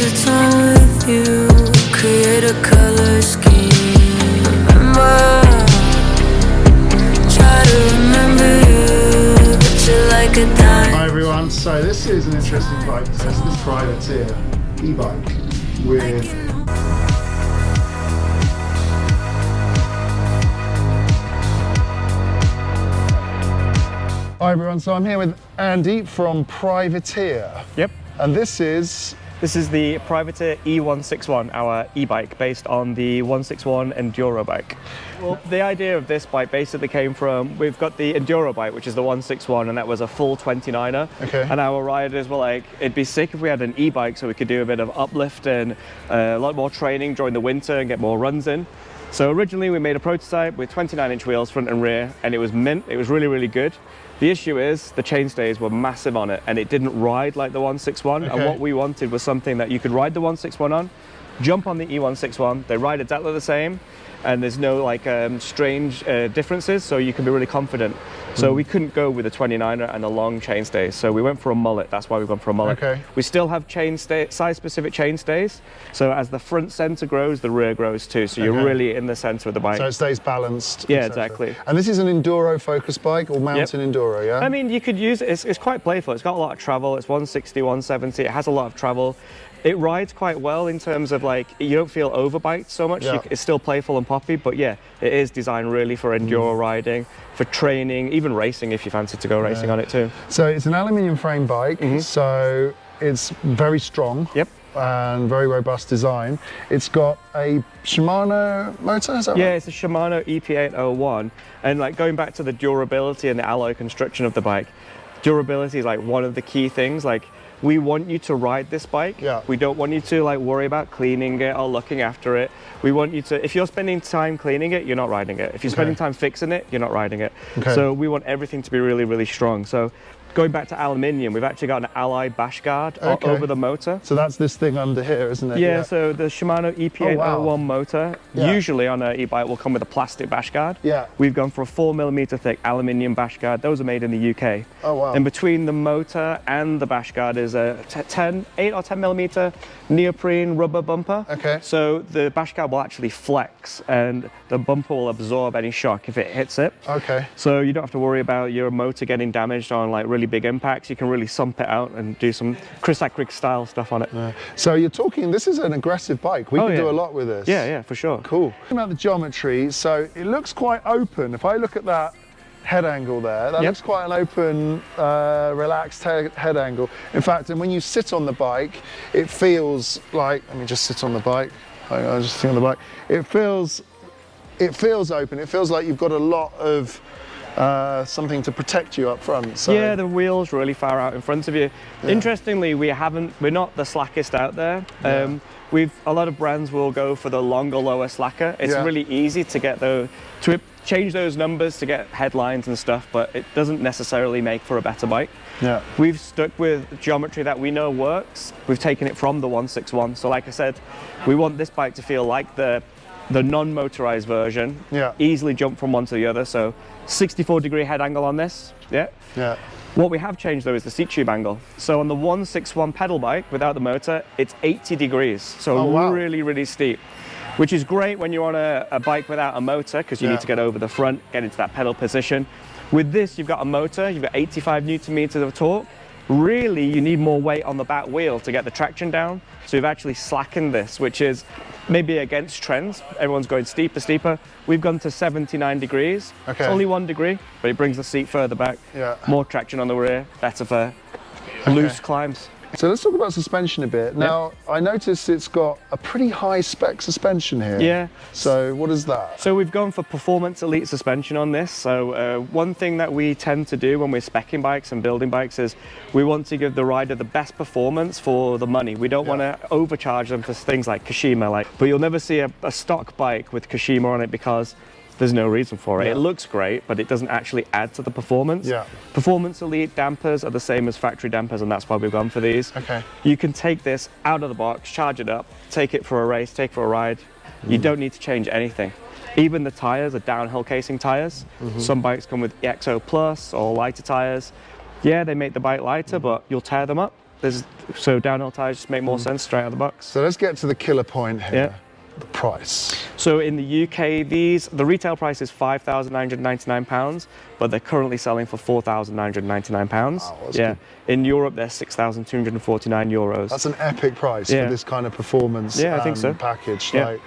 the time with you, create a color scheme. Remember, try to remember you, but you're like a dime. Hi everyone, so this is an interesting bike test. This Privateer e-bike with Hi everyone, so I'm here with Andy from Privateer. Yep. And this is the Privateer E161, our e-bike based on the 161 Enduro bike. Well, the idea of this bike basically came from, we've got the Enduro bike, which is the 161, and that was a full 29er. Okay. And our riders were like, it'd be sick if we had an e-bike so we could do a bit of uplift and a lot more training during the winter and get more runs in. So originally we made a prototype with 29-inch wheels front and rear, and it was mint. It was really, really good. The issue is the chainstays were massive on it and it didn't ride like the 161. Okay. And what we wanted was something that you could ride the 161 on, jump on the E161, they ride exactly the same, and there's no like strange differences, so you can be really confident. So we couldn't go with a 29er and a long chainstay, so we went for a mullet. That's why we went for a mullet. Okay. We still have size-specific chainstays, so as the front center grows, the rear grows too, so you're really in the center of the bike. so it stays balanced. Yeah, etc. exactly. And this is an enduro focused bike or mountain enduro, yeah? I mean, you could use it, it's quite playful. It's got a lot of travel. It's 160, 170. It has a lot of travel. It rides quite well in terms of like, you don't feel overbiked so much. Yeah. It's still playful and poppy, but yeah, it is designed really for enduro riding, for training, even racing if you fancy to go racing on it too. So it's an aluminium frame bike, so it's very strong. Yep. And very robust design. It's got a Shimano motor, is that Yeah, right? it's a Shimano EP801. And like going back to the durability and the alloy construction of the bike, durability is like one of the key things. Like, we want you to ride this bike. Yeah. We don't want you to like worry about cleaning it or looking after it. We want you to, if you're spending time cleaning it, you're not riding it. If you're spending time fixing it, you're not riding it. Okay. So we want everything to be really, really strong. So going back to aluminium, we've actually got an allied bash guard over the motor. So that's this thing under here, isn't it? Yeah, so the Shimano EP801 motor, usually on an e-bike, will come with a plastic bash guard. Yeah. We've gone for a 4mm thick aluminium bash guard. Those are made in the UK. Oh, wow. And between the motor and the bash guard is a 8 or 10mm neoprene rubber bumper. Okay. So the bash guard will actually flex and the bumper will absorb any shock if it hits it. Okay. So you don't have to worry about your motor getting damaged on like really big impacts. You can really sump it out and do some Chris Ackrick style stuff on it. So you're talking, this is an aggressive bike. We can do a lot with this. Yeah, yeah, for sure. Cool. Talking about the geometry, so it looks quite open. If I look at that head angle there, that looks quite an open, relaxed head angle. In fact, and when you sit on the bike, it feels like, let me just sit on the bike. I'll just sit on the bike. It feels open. It feels like you've got a lot of something to protect you up front. So. Yeah, the wheel's really far out in front of you. Yeah. Interestingly, we're not the slackest out there. Yeah. A lot of brands will go for the longer, lower slacker. It's really easy to get to change those numbers to get headlines and stuff, but it doesn't necessarily make for a better bike. Yeah. We've stuck with geometry that we know works. We've taken it from the 161. So like I said, we want this bike to feel like the non-motorized version. Yeah. Easily jump from one to the other. So 64-degree head angle on this. Yeah. Yeah. What we have changed though is the seat tube angle. So on the 161 pedal bike without the motor, it's 80 degrees. So really, really steep, which is great when you're on a bike without a motor because you need to get over the front, get into that pedal position. With this, you've got a motor, you've got 85 Newton meters of torque. Really, you need more weight on the back wheel to get the traction down. So we've actually slackened this, which is maybe against trends. Everyone's going steeper. We've gone to 79 degrees. Okay. It's only 1 degree, but it brings the seat further back. Yeah. More traction on the rear, better for loose climbs. So let's talk about suspension a bit. Now, I noticed it's got a pretty high spec suspension here. Yeah. So what is that? So we've gone for performance elite suspension on this. So one thing that we tend to do when we're speccing bikes and building bikes is we want to give the rider the best performance for the money. We don't want to overcharge them for things like Kashima, but you'll never see a stock bike with Kashima on it because there's no reason for it. It looks great, but it doesn't actually add to the performance. Yeah. Performance elite dampers are the same as factory dampers, and that's why we've gone for these. Okay. You can take this out of the box, charge it up, take it for a race, take it for a ride. You don't need to change anything. Even the tires are downhill casing tires. Some bikes come with EXO Plus or lighter tires. Yeah, they make the bike lighter, but you'll tear them up. So downhill tires just make more sense straight out of the box. So let's get to the killer point here. Yeah. The price. So in the UK, the retail price is £5,999, but they're currently selling for £4,999. Wow, that's good. In Europe, they're €6,249. That's an epic price for this kind of performance I think so. package. Yeah. Like,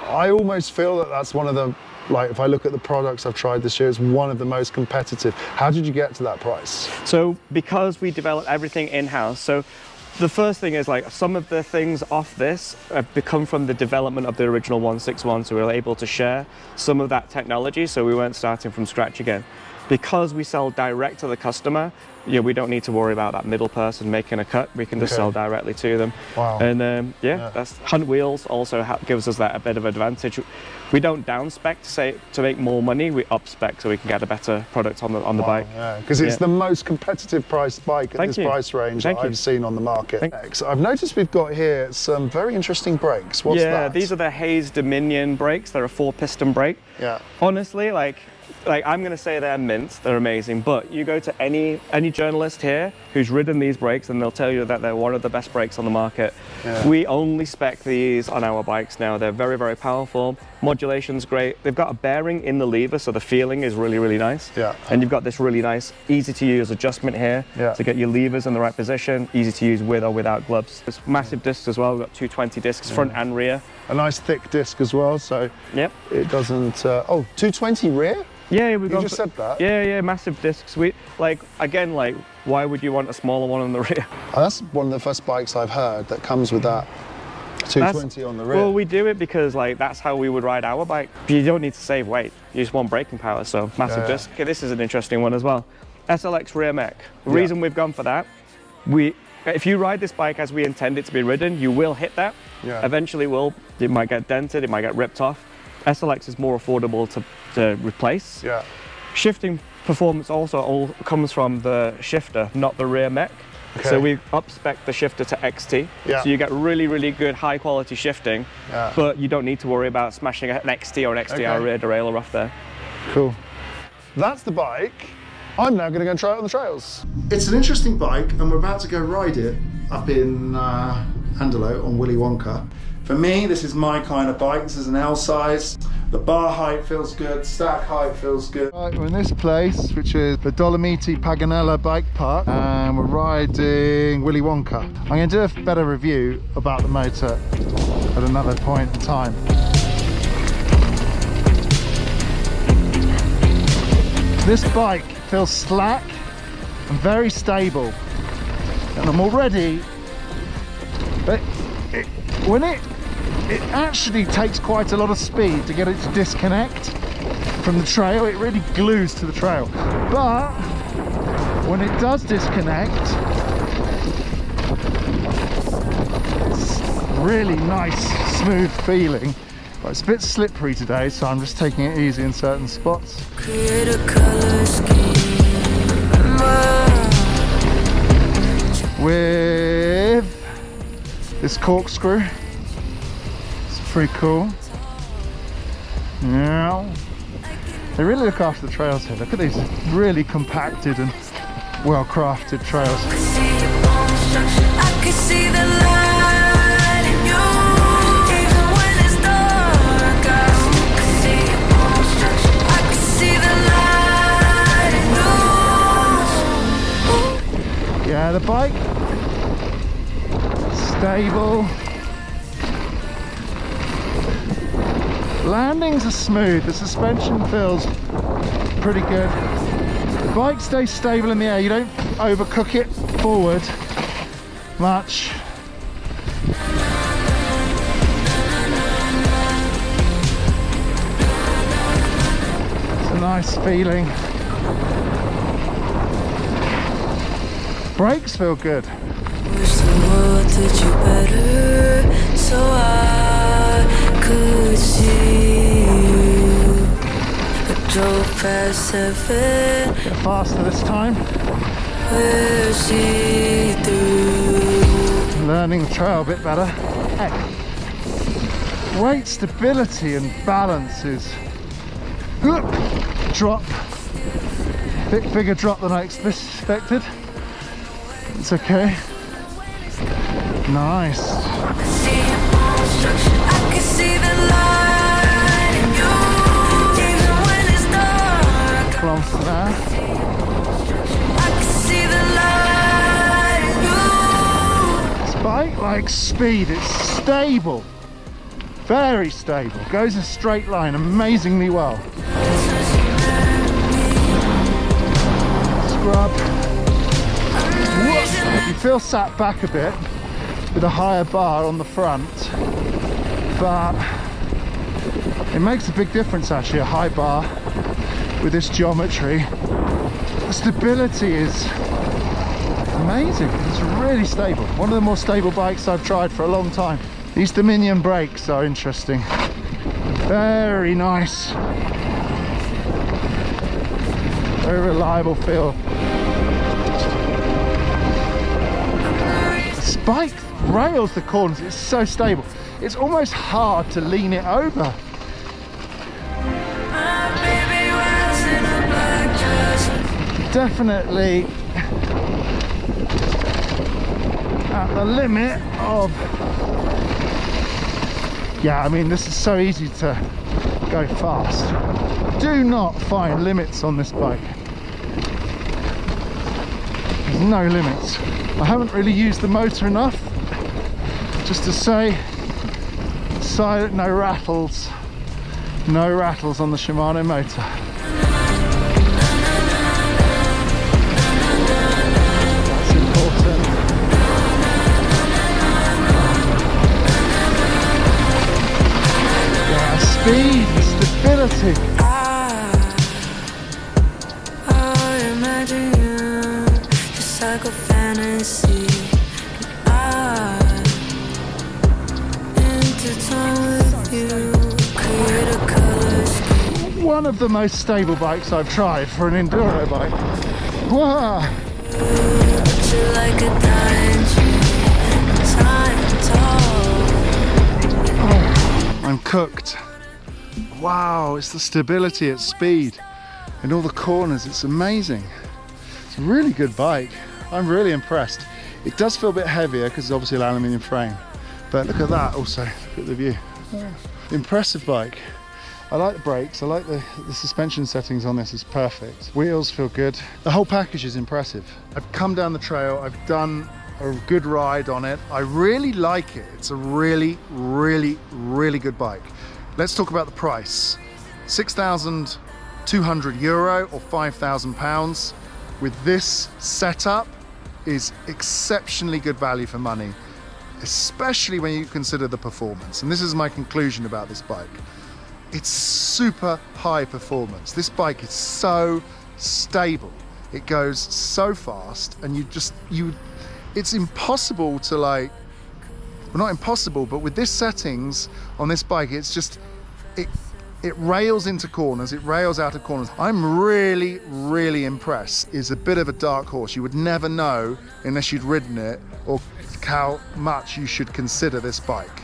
I almost feel that that's one of the, like, if I look at the products I've tried this year, it's one of the most competitive. How did you get to that price? So because we develop everything in-house, so the first thing is, like, some of the things off this come from the development of the original 161, so we were able to share some of that technology, so we weren't starting from scratch again. Because we sell direct to the customer, we don't need to worry about that middle person making a cut. We can just sell directly to them. Wow. And that's Hunt Wheels also gives us that a bit of advantage. We don't down spec to make more money. We up spec so we can get a better product on the bike. Yeah, because it's the most competitive priced bike at this price range that I've seen on the market. I've noticed we've got here some very interesting brakes. What's that? Yeah, these are the Hayes Dominion brakes. They're a 4-piston brake. Yeah. Honestly, like I'm going to say they're mint, they're amazing, but you go to any journalist here who's ridden these brakes and they'll tell you that they're one of the best brakes on the market. Yeah. We only spec these on our bikes now. They're very, very powerful. Modulation's great. They've got a bearing in the lever, so the feeling is really, really nice. Yeah. And you've got this really nice, easy to use adjustment here to get your levers in the right position, easy to use with or without gloves. There's massive discs as well. We've got 220 discs, front and rear. A nice thick disc as well, so it doesn't, 220 rear? Yeah, we've just said that. Yeah, massive discs. Why would you want a smaller one on the rear? That's one of the first bikes I've heard that comes with that 220 on the rear. Well, we do it because that's how we would ride our bike. You don't need to save weight. You just want braking power, so massive disc. Okay, this is an interesting one as well. SLX rear mech. The reason we've gone for that, if you ride this bike as we intend it to be ridden, you will hit that. Yeah. Eventually, it might get dented, it might get ripped off. SLX is more affordable to replace. Yeah. Shifting performance also all comes from the shifter, not the rear mech. Okay. So we up-spec the shifter to XT. Yeah. So you get really, really good high quality shifting, but you don't need to worry about smashing an XT or an XTR rear derailleur off there. Cool. That's the bike. I'm now going to go and try it on the trails. It's an interesting bike and we're about to go ride it up in Andalo on Willy Wonka. For me, this is my kind of bike. This is an L size. The bar height feels good, stack height feels good. Right, we're in this place, which is the Dolomiti Paganella Bike Park, and we're riding Willy Wonka. I'm going to do a better review about the motor at another point in time. This bike feels slack and very stable, and I'm already, it actually takes quite a lot of speed to get it to disconnect from the trail. It really glues to the trail, but when it does disconnect, it's really nice, smooth feeling. But it's a bit slippery today, so I'm just taking it easy in certain spots. Create a color scheme. With this corkscrew. Pretty cool. Yeah. They really look after the trails here. Look at these really compacted and well crafted trails. I can see the light in you, even when it's dark. I can see the light in you. Yeah, the bike, stable. Landings are smooth, the suspension feels pretty good. The bike stays stable in the air, you don't overcook it forward much. It's a nice feeling. Brakes feel good. Wish the world did you better, so I could see you. I drove past 7. Get faster this time. We'll see through. Learning the trail a bit better. Weight stability and balance is drop. Bit bigger drop than I expected. It's okay. Nice. See your own structure. I can see the light in you, even when it's dark. Close there. I can see the light in you. This bike likes speed. It's stable. Very stable. Goes in a straight line amazingly well. Scrub. Whoops. You feel sat back a bit with a higher bar on the front, but it makes a big difference actually, a high bar with this geometry. The stability is amazing. It's really stable. One of the more stable bikes I've tried for a long time. These Dominion brakes are interesting. Very nice. Very reliable feel. This bike rails the corners, it's so stable. It's almost hard to lean it over. My baby wears in a black dress. Definitely at the limit of, yeah, I mean, this is so easy to go fast. Do not find limits on this bike. There's no limits. I haven't really used the motor enough just to say silent, no rattles on the Shimano motor. That's important. Yeah, speed, stability. I imagine you just like a fantasy. I intertwine with you, create a color scheme. One of the most stable bikes I've tried for an enduro bike. Wow. You're like a dying tree, time tall. I'm cooked. Wow, it's the stability at speed in all the corners. It's amazing. It's a really good bike. I'm really impressed. It does feel a bit heavier because it's obviously an aluminium frame, but look at that also. Look at the view. Impressive bike. I like the brakes. I like the suspension settings on this is perfect. Wheels feel good. The whole package is impressive. I've come down the trail. I've done a good ride on it. I really like it. It's a really, really, really good bike. Let's talk about the price. €6,200 or £5,000 with this setup is exceptionally good value for money, especially when you consider the performance. And this is my conclusion about this bike. It's super high performance. This bike is so stable. It goes so fast, and it's impossible to like, well, not impossible, but with this settings on this bike, it's just, it rails into corners, it rails out of corners. I'm really, really impressed. It's a bit of a dark horse. You would never know unless you'd ridden it or how much you should consider this bike.